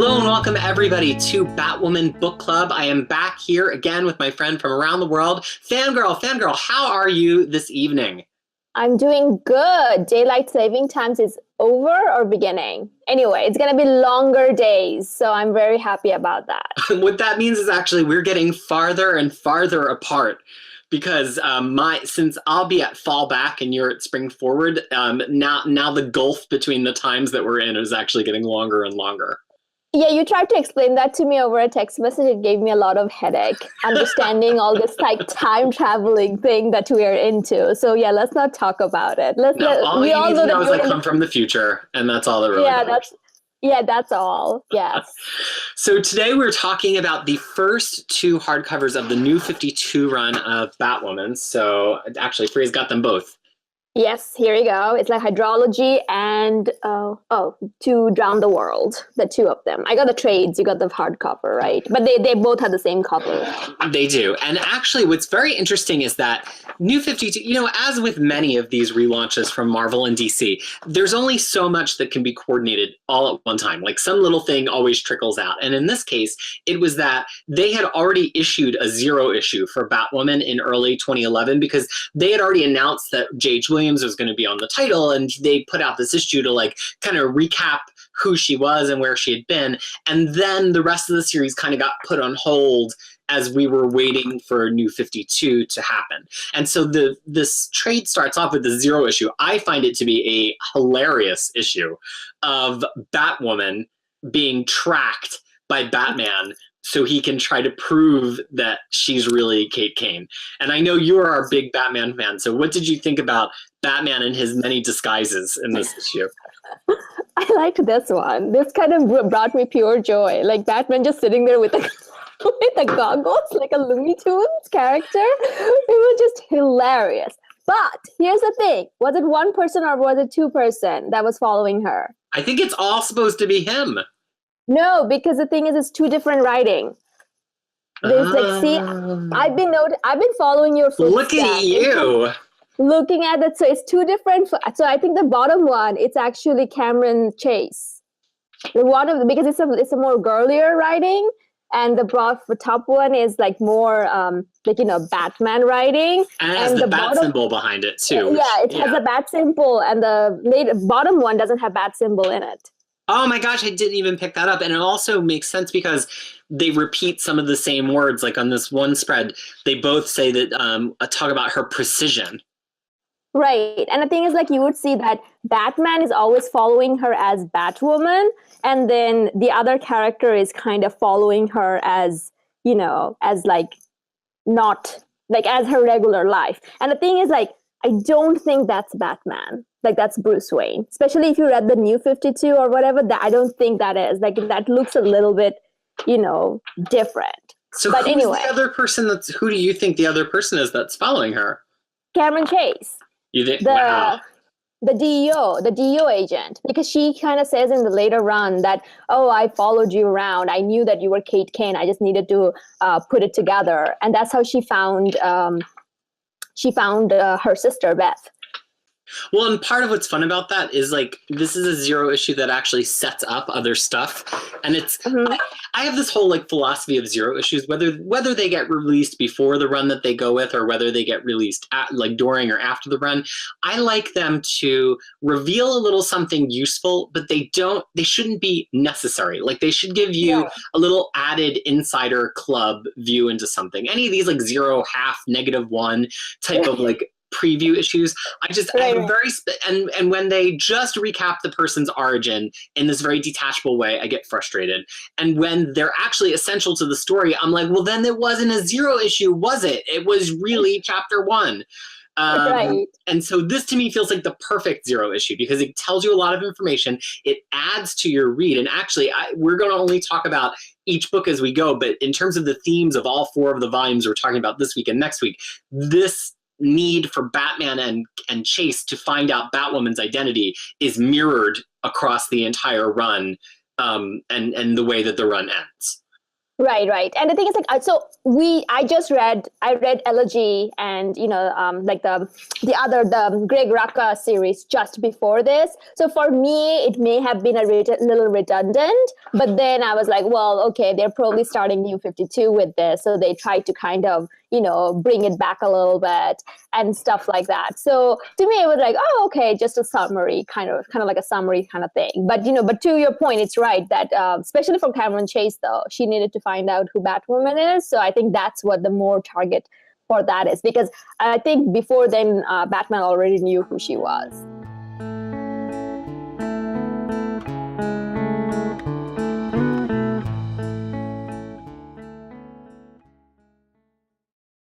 Hello and welcome everybody to Batwoman Book Club. I am back here again with my friend from around the world, Fangirl, how are you this evening? I'm doing good. Daylight saving times is over or beginning. Anyway, it's going to be longer days, so I'm very happy about that. What that means is actually we're getting farther and farther apart because since I'll be at fall back and you're at spring forward, now the gulf between the times that we're in is actually getting longer and longer. Yeah, you tried to explain that to me over a text message. It gave me a lot of headache understanding all this like time traveling thing that we are into. So yeah, let's not talk about it. All you need to know is I come from the future, and that's all that really matters. That's all. Yes. So today we're talking about the first two hardcovers of the New 52 run of Batwoman. So actually, Freya's got them both. Yes, here we go. It's like hydrology and To Drown the World, the two of them. I got the trades, you got the hardcover, right? But they both have the same cover. They do. And actually what's very interesting is that New 52, as with many of these relaunches from Marvel and DC, there's only so much that can be coordinated all at one time. Like some little thing always trickles out. And in this case, it was that they had already issued a zero issue for Batwoman in early 2011 because they had already announced that J.H. Williams was going to be on the title, and they put out this issue to like kind of recap who she was and where she had been, and then the rest of the series kind of got put on hold as we were waiting for New 52 to happen. And so this trade starts off with the zero issue. I find it to be a hilarious issue of Batwoman being tracked by Batman so he can try to prove that she's really Kate Kane. And I know you are our big Batman fan, so what did you think about Batman and his many disguises in this issue? I liked this one. This kind of brought me pure joy. Like Batman just sitting there with the goggles, like a Looney Tunes character. It was just hilarious. But here's the thing. Was it one person or was it two person that was following her? I think it's all supposed to be him. No, because the thing is, it's two different writing. There's I've been following your footsteps. Look at you. Looking at it, so it's two different. So I think the bottom one, it's actually Cameron Chase. Because it's a more girlier writing, and the top one is like more Batman writing. And it has the bat symbol behind it too. It has a bat symbol, and the bottom one doesn't have bat symbol in it. Oh my gosh, I didn't even pick that up. And it also makes sense because they repeat some of the same words. Like on this one spread, they both say that talk about her precision. Right. And the thing is, like, you would see that Batman is always following her as Batwoman, and then the other character is kind of following her as, as like not like as her regular life. And the thing is, like, I don't think that's Batman. Like, that's Bruce Wayne. Especially if you read the New 52 or whatever, I don't think that is. Like, that looks a little bit, different. So but anyway, the other person who do you think the other person is that's following her? Cameron Chase. You think the DEO agent, because she kind of says in the later run that, I followed you around. I knew that you were Kate Kane. I just needed to put it together, and that's how she found her sister Beth. Well, and part of what's fun about that is like this is a zero issue that actually sets up other stuff, and it's I have this whole like philosophy of zero issues, whether they get released before the run that they go with or whether they get released during or after the run. I like them to reveal a little something useful, but they shouldn't be necessary. Like they should give you a little added insider club view into something. Any of these like zero, half, -1 type of like preview issues, I have and when they just recap the person's origin in this very detachable way, I get frustrated. And when they're actually essential to the story, I'm like, well, then it wasn't a zero issue, was it? It was really chapter 1. Right. And so this to me feels like the perfect zero issue because it tells you a lot of information. It adds to your read. And actually, we're going to only talk about each book as we go. But in terms of the themes of all 4 of the volumes we're talking about this week and next week, this need for Batman and Chase to find out Batwoman's identity is mirrored across the entire run, and the way that the run ends. Right. And the thing is, like, I read Elegy and, like the Greg Rucka series just before this. So for me, it may have been a little redundant, but then I was like, well, okay, they're probably starting New 52 with this. So they tried to kind of, bring it back a little bit and stuff like that. So to me, it was like, oh, okay, just a summary, kind of like a summary kind of thing. But but to your point, it's right that especially for Cameron Chase, though, she needed to find out who Batwoman is. So I think that's what the more target for that is, because I think before then, Batman already knew who she was.